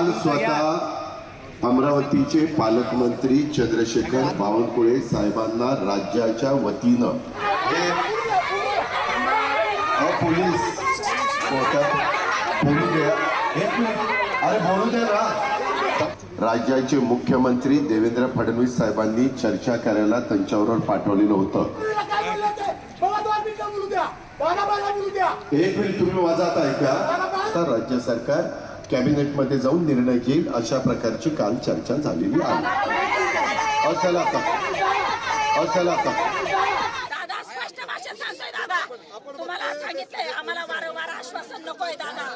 काल स्वतः अमरावतीचे पालकमंत्री चंद्रशेखर बावनकुळे साहेबांना राज्याच्या वतीनं पोलीस बोलू द्या ना, राज्याचे मुख्यमंत्री देवेंद्र फडणवीस साहेबांनी चर्चा करायला त्यांच्यावर पाठवलेलं होतं। एक मिनिट तुम्ही वाजत ऐका। तर राज्य सरकार कॅबिनेट मध्ये जाऊन निर्णय घेईल अशा प्रकारची काल चर्चा झालेली आहे। दादा स्पष्ट भाषेत सांगतोय दादा, तुम्हाला सांगितलंय आम्हाला वारंवार आश्वासन नकोय दादा,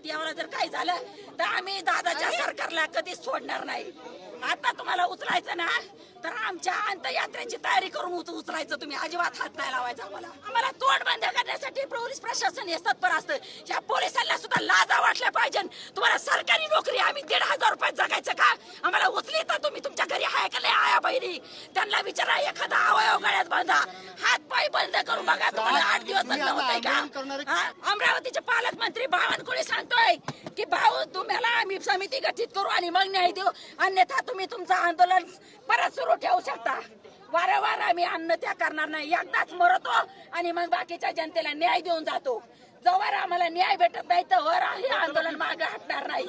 देवाला जर काही झालं तर आम्ही दादाच्या सरकारला कधीच सोडणार नाही। आता तुम्हाला उचलायचं ना तर आमच्या अंत्ययात्रेची तयारी करून उचलायचं, तुम्ही अजिबात हात नाही लावायचा। आम्हाला तोड बंद करण्यासाठी पोलीस प्रशासन हे तत्पर असतं। या पोलिसांना सुद्धा लाजा वाटल्या पाहिजे। तुम्हाला सरकारी नोकरी, आम्ही 1,500 रुपयात जगायचं का? आम्हाला उचली तर तुम्ही तुमच्या घरी हाय का नाही आया बहिणी, त्यांना विचारा, एखादा अवयव गळ्यात बांधा, हात पाय बंद करून बघा, तुम्हाला 8 दिवस जगणं होतंय का? अमरावतीचे पालकमंत्री बावनकुळे सांगतोय की भाऊ तुम्हाला आम्ही समिती गठीत करू आणि मग न्याय देऊ, अन्यथा तुम्ही तुमचं आंदोलन परत सुरू ठेवू शकता। वारंवार आम्ही अन्नत्याग करणार नाही, एकदाच मरतो आणि मग बाकीच्या जनतेला न्याय देऊन जातो। जोवर आम्हाला न्याय भेटत नाही तर हे आंदोलन मागे हटणार नाही।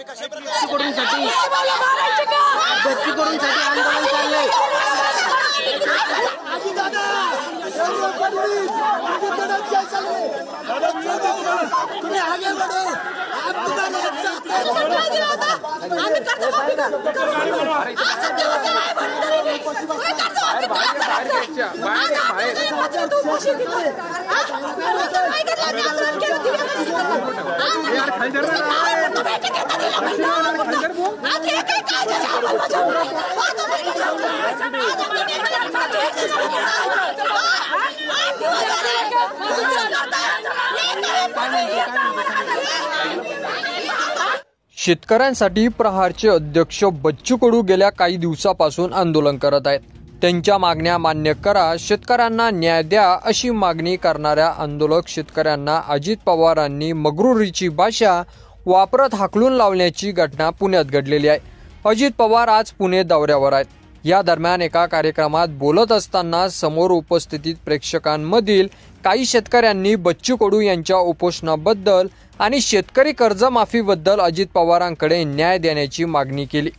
शेतकऱ्यांसाठी प्रहारचे अध्यक्ष बच्चू कडू गेल्या काही दिवसापासून आंदोलन करत आहेत। त्यांच्या मागण्या मान्य करा, शेतकऱ्यांना न्याय द्या अशी मागणी करणाऱ्या आंदोलक शेतकऱ्यांना अजित पवारांनी मगरुरीची भाषा वापरत हाकलून लावण्याची घटना पुण्यात घडलेली आहे। अजित पवार आज पुणे दौऱ्यावर आहेत। या दरम्यान एका कार्यक्रमात बोलत असताना समोर उपस्थित प्रेक्षकांमधील काही शेतकऱ्यांनी बच्चू कडू यांच्या उपोषणाबद्दल आणि शेतकरी कर्जमाफीबद्दल अजित पवारांकडे न्याय देण्याची मागणी केली।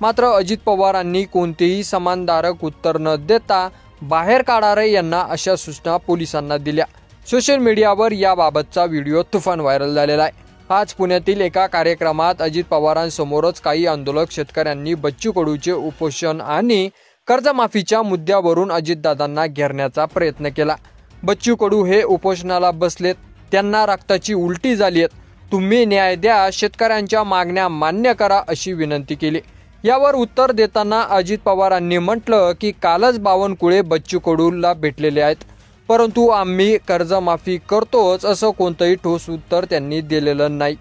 मात्र अजित पवारांनी कोणतेही समाधानकारक उत्तर न देता बाहेर काढा रे यांना अशा सूचना पोलिसांना दिल्या। सोशल मीडियावर याबाबतचा व्हिडिओ तुफान व्हायरल झालेला आहे। आज पुण्यातील एका कार्यक्रमात अजित पवारांसमोरच काही आंदोलक शेतकऱ्यांनी बच्चू कडूचे उपोषण आणि कर्जमाफीच्या मुद्द्यावरून अजितदादांना घेरण्याचा प्रयत्न केला। बच्चू कडू हे उपोषणाला बसलेत, त्यांना रक्ताची उलटी झालीत, तुम्ही न्याय द्या, शेतकऱ्यांच्या मागण्या मान्य करा अशी विनंती केली। यावर उत्तर देताना अजित पवारांनी म्हटलं की कालच बावनकुळे बच्चू कडूला भेटलेले आहेत, परंतु आम्ही कर्जमाफी करतोच असं कोणतंही ठोस उत्तर त्यांनी दिलेलं नाही।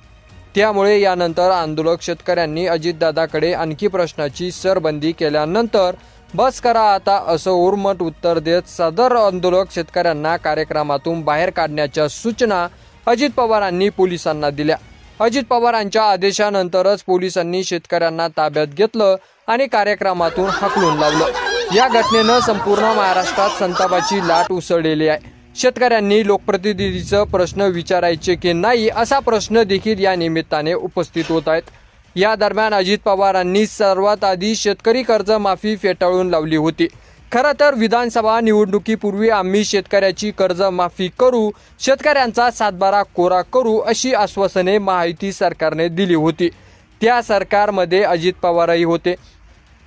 त्यामुळे यानंतर आंदोलक शेतकऱ्यांनी अजितदादाकडे आणखी प्रश्नाची सरबंदी केल्यानंतर बस करा आता असं उर्मट उत्तर देत सदर आंदोलक शेतकऱ्यांना कार्यक्रमातून बाहेर काढण्याच्या सूचना अजित पवारांनी पोलिसांना दिल्या। अजित पवारांच्या आदेशानंतरच पोलिसांनी शेतकऱ्यांना ताब्यात घेतलं आणि कार्यक्रमातून हाकलून लावलं। या घटनेनं संपूर्ण महाराष्ट्रात संतापाची लाट उसळलेली आहे। शेतकऱ्यांनी लोकप्रतिनिधीचा प्रश्न विचारायचे की नाही असा प्रश्न देखील या निमित्ताने उपस्थित होत आहेत। या दरम्यान अजित पवारांनी सर्वात आधी शेतकरी कर्जमाफी फेटाळून लावली होती। खरं तर विधानसभा निवडणुकीपूर्वी आम्ही शेतकऱ्याची कर्जमाफी करू, शेतकऱ्यांचा सातबारा कोरा करू अशी आश्वासने महायुती सरकारने दिली होती। त्या सरकारमध्ये अजित पवारही होते।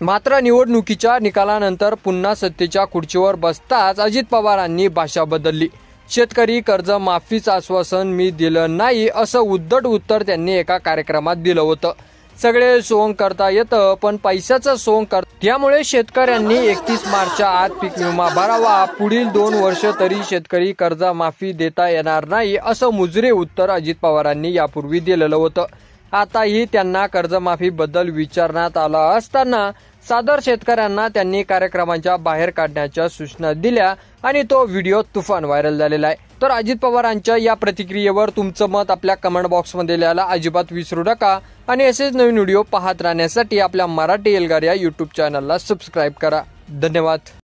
मात्र निवडणुकीच्या निकालानंतर पुन्हा सत्तेच्या खुर्चीवर बसताच अजित पवारांनी भाषा बदलली। शेतकरी कर्जमाफीचं आश्वासन मी दिलं नाही असं उद्धट उत्तर त्यांनी एका कार्यक्रमात दिलं होतं। सगळे सोंग करता येतं पण पैशाचं सोंग त्यामुळे शेतकऱ्यांनी 31 मार्चच्या आत पीक विमा भरावा, पुढील 2 वर्ष तरी शेतकरी कर्जमाफी देता येणार नाही असं मुजरे उत्तर अजित पवारांनी यापूर्वी दिलेलं होतं। आताही त्यांना कर्जमाफीबद्दल विचारण्यात आलं असताना सादर शेतकऱ्यांना त्यांनी कार्यक्रमाच्या बाहेर काढण्याच्या सूचना दिल्या आणि तो व्हिडिओ तुफान व्हायरल झालेला आहे। तर अजित पवारांच्या या प्रतिक्रियेवर तुमचं मत आपल्या कमेंट बॉक्समध्ये लिहायला अजिबात विसरू नका आणि असेच नवीन व्हिडिओ पाहत राहण्यासाठी आपल्या मराठी एल्गार या यूट्यूब चॅनलला सबस्क्राईब करा. धन्यवाद.